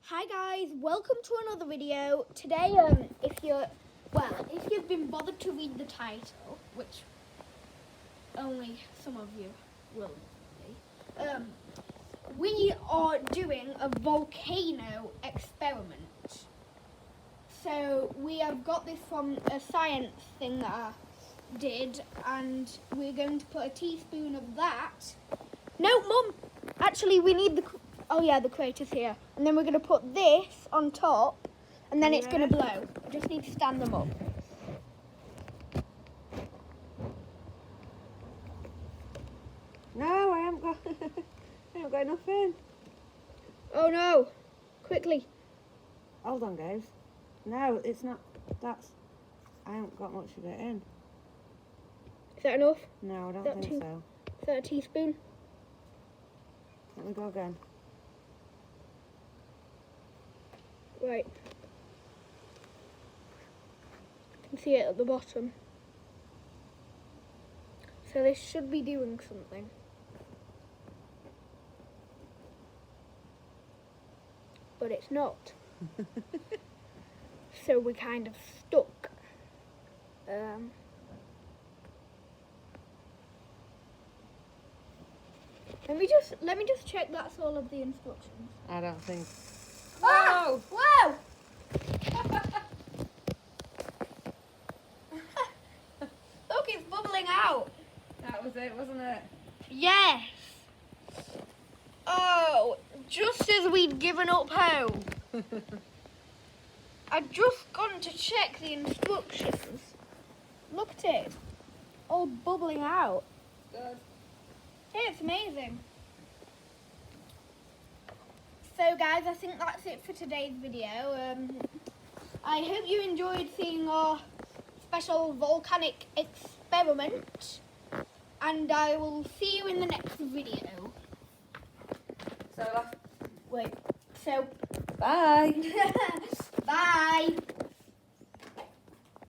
Hi guys, welcome to another video. Today, if you've been bothered to read the title, which only some of you will be, we are doing a volcano experiment. So we have got this from a science thing that I did, and we're going to put a teaspoon of that. No, Mum! Actually, we need the... Oh yeah, the crater's here. And then we're going to put this on top, and then it's going to blow. I just need to stand them up. No, I haven't got I haven't got enough in. Oh no! Quickly. Hold on, guys. No, it's not. I haven't got much of it in. Is that enough? No, I don't think so. Is that a teaspoon? Let me go again. Right. You can see it at the bottom. So this should be doing something. But it's not. So we're kind of stuck. Let me just check that's all of the instructions. I don't think. Whoa! Whoa! Look, it's bubbling out. That was it, wasn't it? Yes. Oh, just as we'd given up hope. I'd just gone to check the instructions. Look at it. All bubbling out. Good. Hey, it's amazing. So guys, I think that's it for today's video. I hope you enjoyed seeing our special volcanic experiment. And I will see you in the next video. So, Wait, so bye. bye.